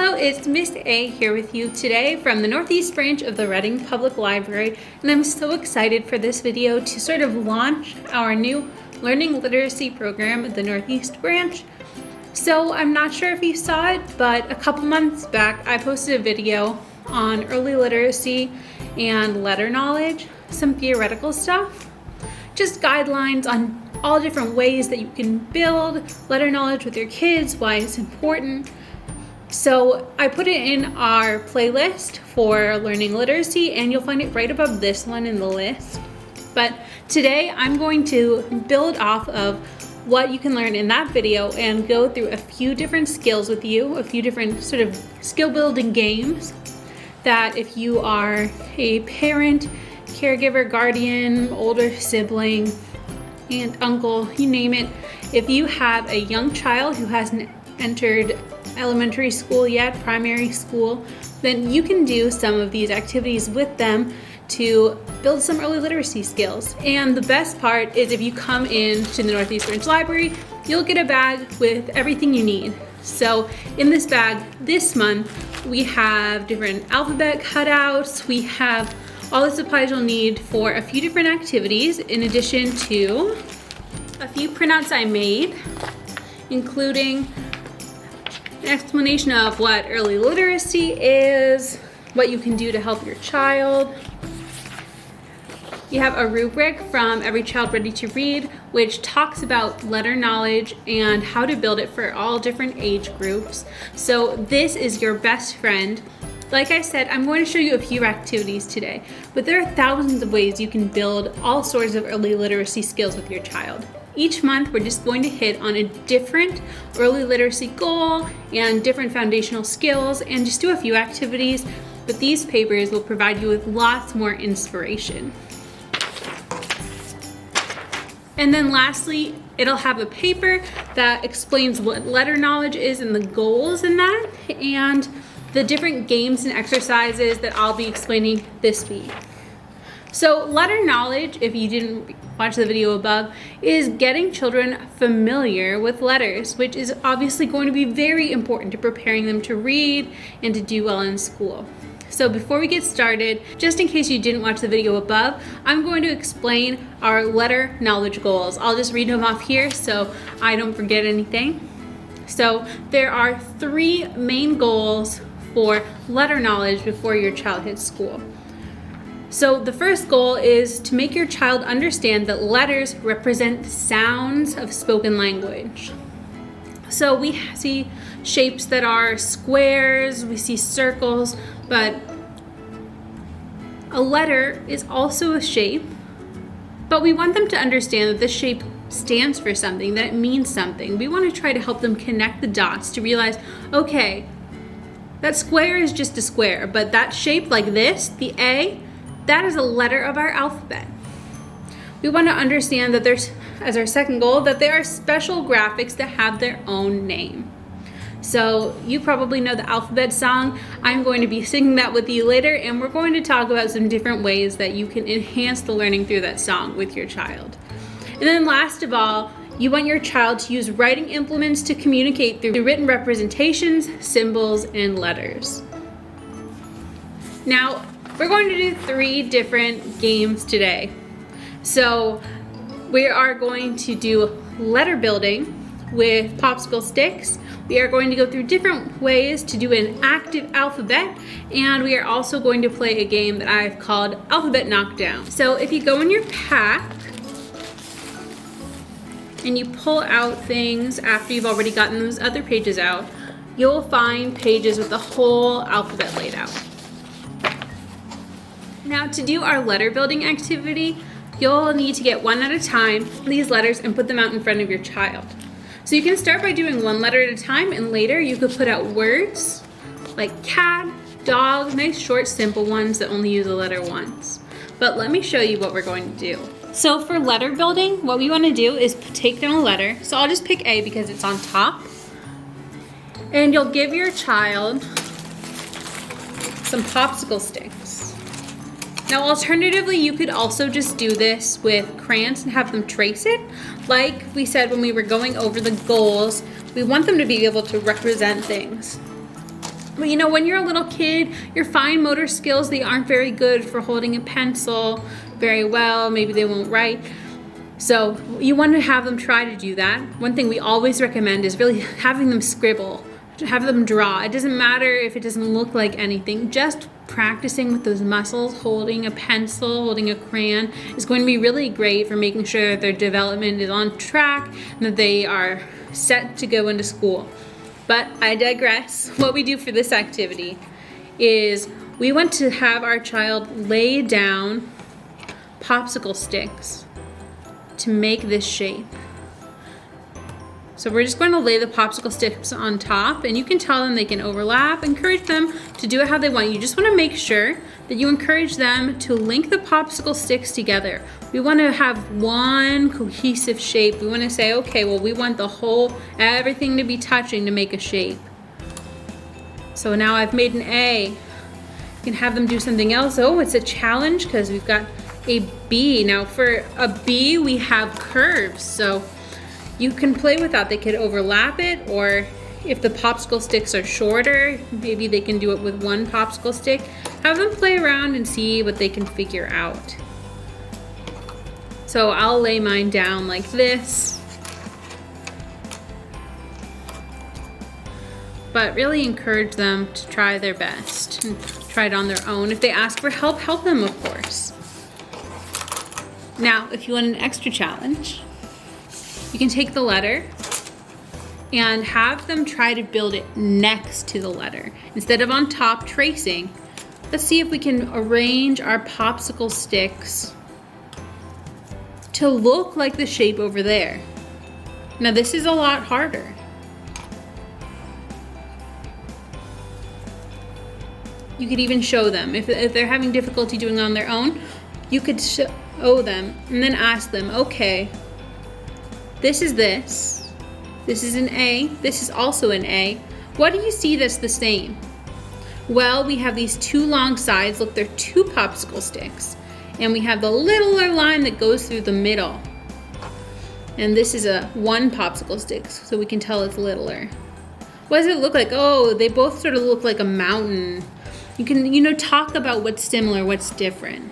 Hello, it's Miss A here with you today from the Northeast branch of the Reading Public Library, and I'm so excited for this video to sort of launch our new learning literacy program at the Northeast branch. So I'm not sure if you saw it, but a couple months back I posted a video on early literacy and letter knowledge, some theoretical stuff, just guidelines on all different ways that you can build letter knowledge with your kids, why it's important. So I put it in our playlist for learning literacy, and you'll find it right above this one in the list. But today I'm going to build off of what you can learn in that video and go through a few different skills with you, a few different sort of skill building games that if you are a parent, caregiver, guardian, older sibling, aunt, uncle, you name it, if you have a young child who hasn't entered elementary school yet, primary school, then you can do some of these activities with them to build some early literacy skills. And the best part is if you come in to the Northeast Branch Library, you'll get a bag with everything you need. So in this bag this month, we have different alphabet cutouts, we have all the supplies you'll need for a few different activities, in addition to a few printouts I made, including an explanation of what early literacy is, what you can do to help your child. You have a rubric from Every Child Ready to Read, which talks about letter knowledge and how to build it for all different age groups. So this is your best friend. Like I said, I'm going to show you a few activities today, but there are thousands of ways you can build all sorts of early literacy skills with your child. Each month, we're just going to hit on a different early literacy goal and different foundational skills and just do a few activities, but these papers will provide you with lots more inspiration. And then lastly, it'll have a paper that explains what letter knowledge is and the goals in that, and the different games and exercises that I'll be explaining this week. So letter knowledge, if you didn't watch the video above, is getting children familiar with letters, which is obviously going to be very important to preparing them to read and to do well in school. So before we get started, just in case you didn't watch the video above, I'm going to explain our letter knowledge goals. I'll just read them off here so I don't forget anything. So there are 3 main goals for letter knowledge before your child hits school. So the first goal is to make your child understand that letters represent sounds of spoken language. So we see shapes that are squares, we see circles, but a letter is also a shape, but we want them to understand that this shape stands for something, that it means something. We want to try to help them connect the dots to realize, okay, that square is just a square, but that shape like this, the A, that is a letter of our alphabet. We want to understand that there's, as our second goal, that there are special graphics that have their own name. So you probably know the alphabet song. I'm going to be singing that with you later, and we're going to talk about some different ways that you can enhance the learning through that song with your child. And then last of all, you want your child to use writing implements to communicate through written representations, symbols, and letters. Now, we're going to do 3 different games today. So we are going to do letter building with popsicle sticks. We are going to go through different ways to do an active alphabet, and we are also going to play a game that I've called Alphabet Knockdown. So if you go in your pack and you pull out things after you've already gotten those other pages out, you'll find pages with the whole alphabet laid out. Now to do our letter building activity, you'll need to get one at a time these letters and put them out in front of your child. So you can start by doing one letter at a time, and later you could put out words like cat, dog, nice short simple ones that only use a letter once. But let me show you what we're going to do. So for letter building, what we want to do is take down a letter. So I'll just pick A because it's on top. And you'll give your child some popsicle sticks. Now alternatively, you could also just do this with crayons and have them trace it. Like we said when we were going over the goals, we want them to be able to represent things. But you know, when you're a little kid, your fine motor skills, they aren't very good for holding a pencil very well. Maybe they won't write. So you want to have them try to do that. One thing we always recommend is really having them scribble, have them draw. It doesn't matter if it doesn't look like anything. Just practicing with those muscles, holding a pencil, holding a crayon is going to be really great for making sure that their development is on track and that they are set to go into school. But I digress. What we do for this activity is we want to have our child lay down popsicle sticks to make this shape. So we're just going to lay the popsicle sticks on top, and you can tell them they can overlap. Encourage them to do it how they want. You just want to make sure that you encourage them to link the popsicle sticks together. We want to have one cohesive shape. We want to say, okay, well, we want everything to be touching to make a shape. So now I've made an A. You can have them do something else. Oh, it's a challenge because we've got a B. Now for a B, we have curves. So you can play with that. They could overlap it, or if the popsicle sticks are shorter, maybe they can do it with one popsicle stick. Have them play around and see what they can figure out. So I'll lay mine down like this. But really encourage them to try their best and try it on their own. If they ask for help, help them, of course. Now, if you want an extra challenge, you can take the letter and have them try to build it next to the letter. Instead of on top tracing, let's see if we can arrange our popsicle sticks to look like the shape over there. Now this is a lot harder. You could even show them. If they're having difficulty doing it on their own, you could show them and then ask them, okay, this is this. This is an A. This is also an A. What do you see that's the same? Well, we have these two long sides. Look, they're two popsicle sticks. And we have the littler line that goes through the middle. And this is a one popsicle stick, so we can tell it's littler. What does it look like? Oh, they both sort of look like a mountain. You can, talk about what's similar, what's different.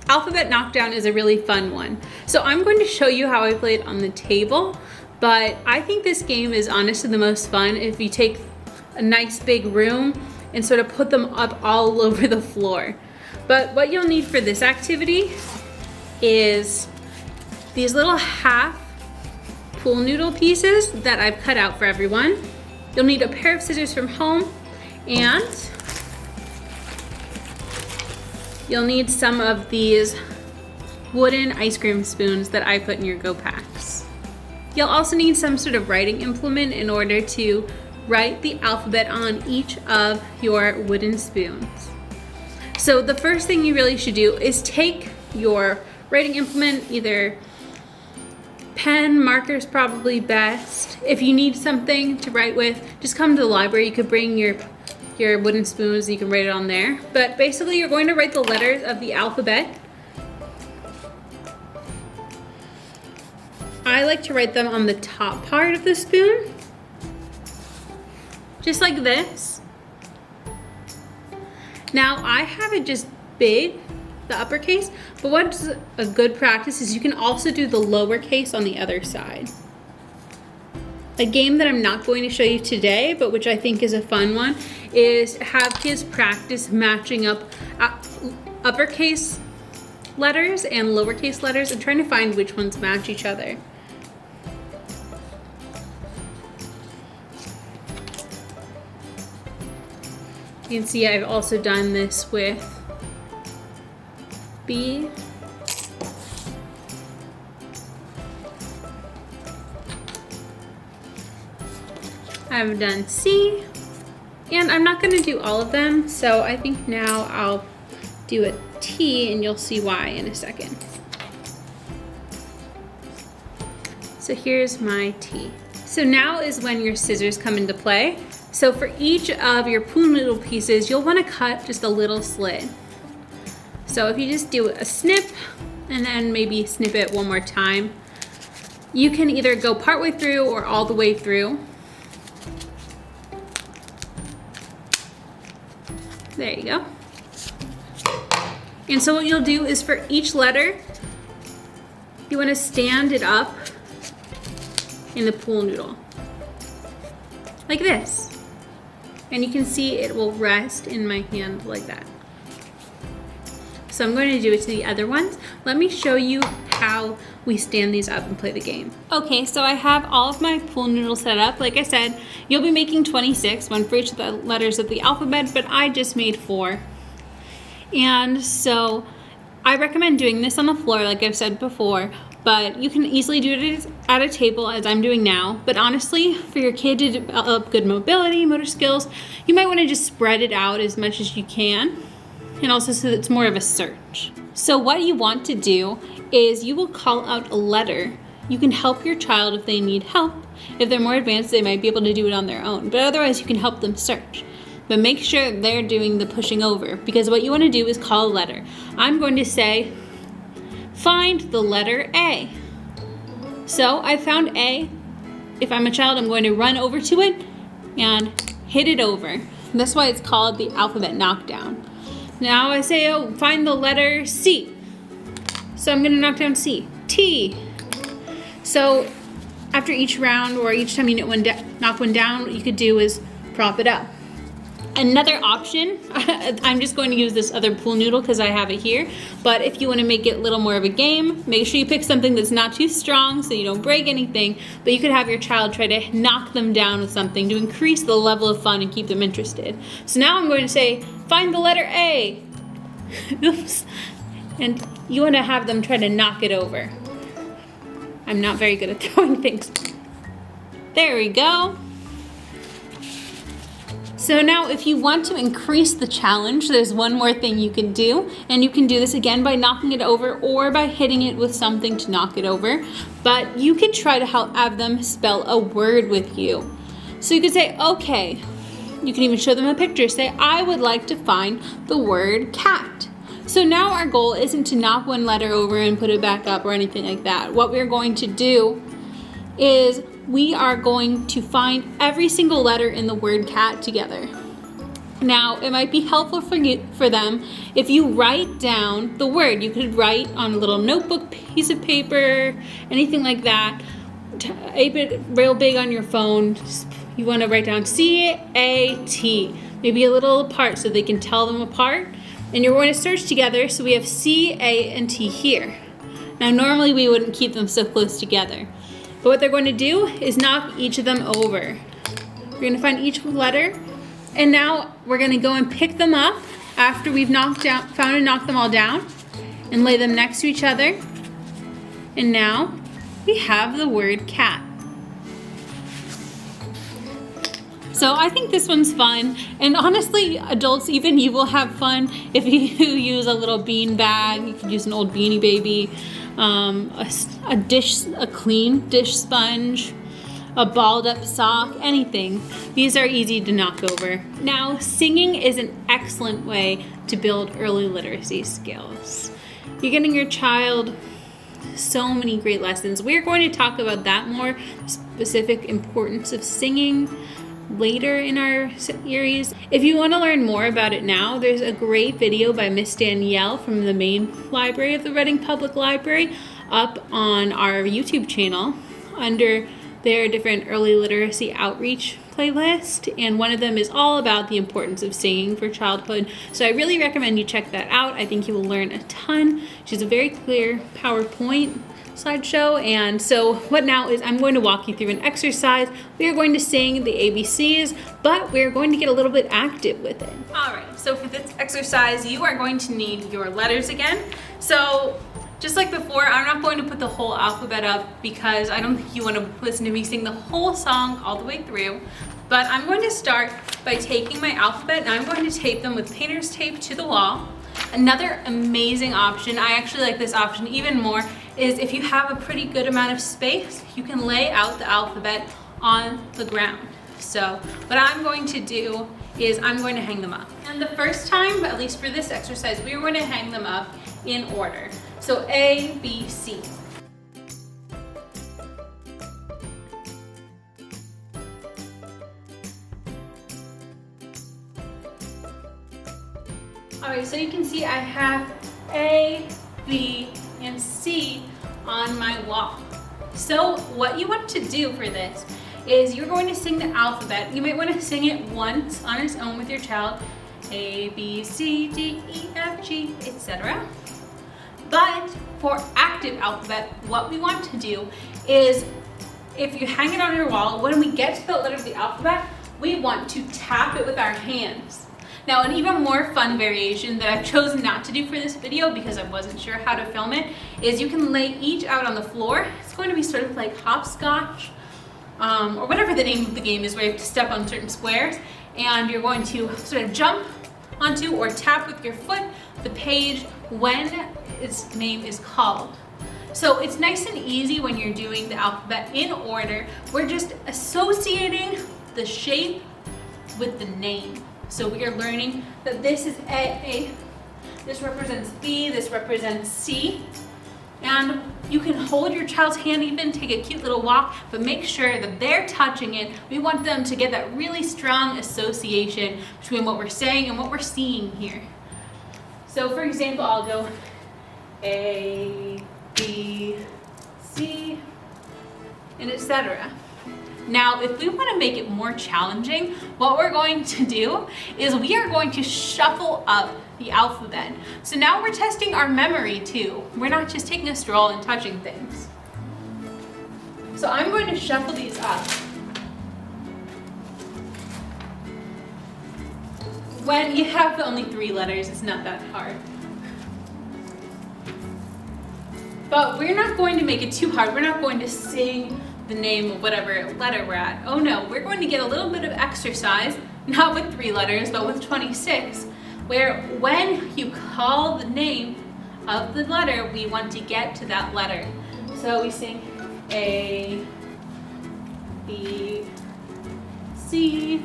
Alphabet Knockdown is a really fun one. So I'm going to show you how I play it on the table, but I think this game is honestly the most fun if you take a nice big room and sort of put them up all over the floor. But what you'll need for this activity is these little half pool noodle pieces that I've cut out for everyone. You'll need a pair of scissors from home, and you'll need some of these wooden ice cream spoons that I put in your Go Packs. You'll also need some sort of writing implement in order to write the alphabet on each of your wooden spoons. So the first thing you really should do is take your writing implement, either pen, marker's probably best. If you need something to write with, just come to the library. You could bring your wooden spoons, you can write it on there. But basically you're going to write the letters of the alphabet. I like to write them on the top part of the spoon, just like this. Now I have it just big, the uppercase, but what's a good practice is you can also do the lowercase on the other side. A game that I'm not going to show you today, but which I think is a fun one, is have kids practice matching up uppercase letters and lowercase letters and trying to find which ones match each other. You can see I've also done this with B. I've done C, and I'm not going to do all of them, so I think now I'll do a T, and you'll see why in a second. So here's my T. So now is when your scissors come into play. So for each of your pool noodle pieces, you'll want to cut just a little slit. So if you just do a snip and then maybe snip it one more time, you can either go partway through or all the way through. There you go. And so what you'll do is for each letter, you want to stand it up in the pool noodle. Like this. And you can see it will rest in my hand like that. So I'm going to do it to the other ones. Let me show you how we stand these up and play the game. Okay, so I have all of my pool noodles set up. Like I said, you'll be making 26, one for each of the letters of the alphabet, but I just made 4. And so I recommend doing this on the floor, like I've said before, but you can easily do it at a table as I'm doing now. But honestly, for your kid to develop good mobility, motor skills, you might want to just spread it out as much as you can. And also so that it's more of a search. So what you want to do is you will call out a letter. You can help your child if they need help. If they're more advanced, they might be able to do it on their own. But otherwise, you can help them search. But make sure they're doing the pushing over, because what you want to do is call a letter. I'm going to say, find the letter A. So I found A. If I'm a child, I'm going to run over to it and hit it over. And that's why it's called the alphabet knockdown. Now I say, oh, find the letter C. So I'm gonna knock down C. T. So after each round or each time you knock one down, what you could do is prop it up. Another option, I'm just going to use this other pool noodle because I have it here, but if you want to make it a little more of a game, make sure you pick something that's not too strong so you don't break anything, but you could have your child try to knock them down with something to increase the level of fun and keep them interested. So now I'm going to say, find the letter A. Oops. And you want to have them try to knock it over. I'm not very good at throwing things. There we go. So now if you want to increase the challenge, there's one more thing you can do. And you can do this again by knocking it over or by hitting it with something to knock it over. But you can try to have them spell a word with you. So you could say, okay. You can even show them a picture. Say, I would like to find the word cat. So now our goal isn't to knock one letter over and put it back up or anything like that. What we're going to do is we are going to find every single letter in the word cat together. Now, it might be helpful for them if you write down the word. You could write on a little notebook, piece of paper, anything like that. Type it real big on your phone. You want to write down C-A-T, maybe a little apart so they can tell them apart. And you're going to search together, so we have C, A, and T here. Now, normally we wouldn't keep them so close together. But what they're going to do is knock each of them over. We're going to find each letter, and now we're going to go and pick them up after we've found and knocked them all down, and lay them next to each other. And now we have the word cat. So I think this one's fun, and honestly, adults, even you will have fun if you use a little bean bag. You could use an old Beanie Baby, a clean dish sponge, a balled up sock, anything. These are easy to knock over. Now, singing is an excellent way to build early literacy skills. You're getting your child so many great lessons. We're going to talk about that more, specific importance of singing, later in our series. If you want to learn more about it now, there's a great video by Miss Danielle from the main library of the Reading Public Library up on our YouTube channel under their different early literacy outreach playlist, and one of them is all about the importance of singing for childhood. So I really recommend you check that out. I think you will learn a ton. She's a very clear PowerPoint slideshow, and so what now is I'm going to walk you through an exercise. We are going to sing the ABCs, but we're going to get a little bit active with it. All right, so for this exercise, you are going to need your letters again. So just like before, I'm not going to put the whole alphabet up because I don't think you want to listen to me sing the whole song all the way through. But I'm going to start by taking my alphabet and I'm going to tape them with painter's tape to the wall. Another amazing option, I actually like this option even more, is if you have a pretty good amount of space, you can lay out the alphabet on the ground. So what I'm going to do is I'm going to hang them up. And the first time, at least for this exercise, we are going to hang them up in order. So A, B, C. All right, so you can see I have A, B, and C on my wall. So what you want to do for this is you're going to sing the alphabet. You might want to sing it once on its own with your child. A, B, C, D, E, F, G, etc. But for active alphabet, what we want to do is, if you hang it on your wall, when we get to the letter of the alphabet, we want to tap it with our hands. Now, an even more fun variation that I've chosen not to do for this video because I wasn't sure how to film it is you can lay each out on the floor. It's going to be sort of like hopscotch, or whatever the name of the game is, where you have to step on certain squares, and you're going to sort of jump onto or tap with your foot the page when its name is called. So it's nice and easy when you're doing the alphabet in order. We're just associating the shape with the name. So we are learning that this is A, this represents B, this represents C. And you can hold your child's hand, even take a cute little walk, but make sure that they're touching it. We want them to get that really strong association between what we're saying and what we're seeing here. So for example, I'll go A, B, C, and etc. Now, if we want to make it more challenging, what we're going to do is we are going to shuffle up the alphabet. So now we're testing our memory too. We're not just taking a stroll and touching things. So I'm going to shuffle these up. When you have only 3 letters, it's not that hard. But we're not going to make it too hard. We're not going to sing the name of whatever letter we're at. Oh no, we're going to get a little bit of exercise, not with 3 letters, but with 26, where when you call the name of the letter, we want to get to that letter. So we sing A, B, C,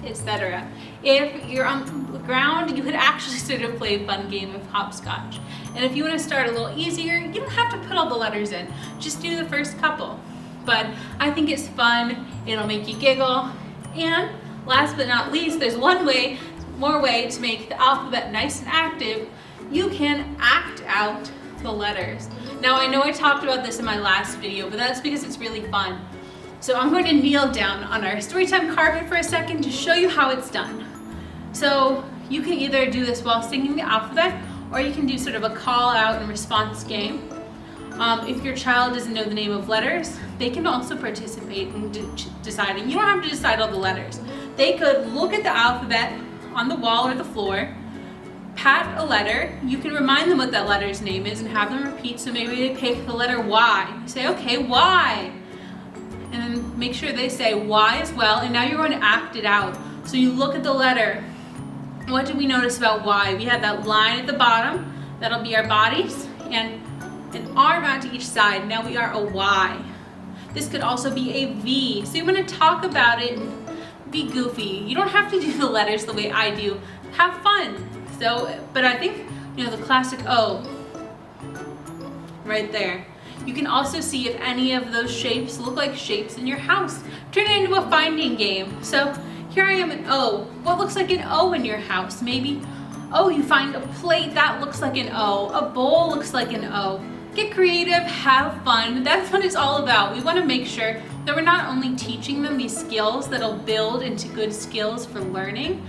etc. If you're on the ground, you could actually sort of play a fun game of hopscotch. And if you want to start a little easier, you don't have to put all the letters in. Just do the first couple. But I think it's fun, it'll make you giggle, and last but not least, there's one more way to make the alphabet nice and active. You can act out the letters. Now I know I talked about this in my last video, but that's because it's really fun. So I'm going to kneel down on our Storytime carpet for a second to show you how it's done. So you can either do this while singing the alphabet, or you can do sort of a call out and response game. If your child doesn't know the name of letters, they can also participate in deciding. You don't have to decide all the letters. They could look at the alphabet on the wall or the floor, pat a letter. You can remind them what that letter's name is and have them repeat. So maybe they pick the letter Y. You say, okay, Y. And then make sure they say Y as well. And now you're going to act it out. So you look at the letter. What did we notice about Y? We had that line at the bottom. That'll be our bodies. And an arm out to each side. Now we are a Y. This could also be a V. So you want to talk about it and be goofy. You don't have to do the letters the way I do. Have fun. So, but I think, the classic O right there. You can also see if any of those shapes look like shapes in your house. Turn it into a finding game. So here I am an O. What looks like an O in your house? Maybe, oh, you find a plate that looks like an O. A bowl looks like an O. Get creative, have fun. That's what it's all about. We want to make sure that we're not only teaching them these skills that'll build into good skills for learning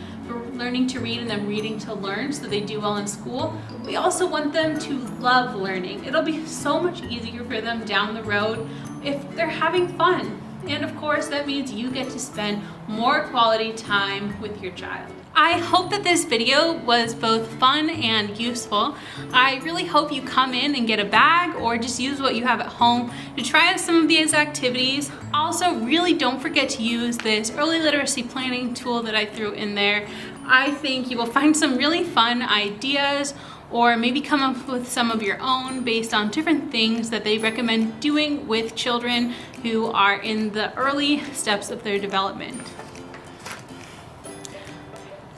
to read and then reading to learn so they do well in school. We also want them to love learning. It'll be so much easier for them down the road if they're having fun. And of course, that means you get to spend more quality time with your child. I hope that this video was both fun and useful. I really hope you come in and get a bag or just use what you have at home to try out some of these activities. Also, really don't forget to use this early literacy planning tool that I threw in there. I think you will find some really fun ideas, or maybe come up with some of your own based on different things that they recommend doing with children who are in the early steps of their development.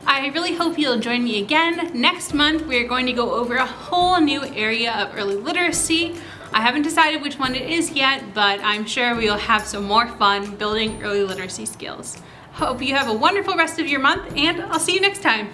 I really hope you'll join me again. Next month, we're going to go over a whole new area of early literacy. I haven't decided which one it is yet, but I'm sure we'll have some more fun building early literacy skills. Hope you have a wonderful rest of your month, and I'll see you next time.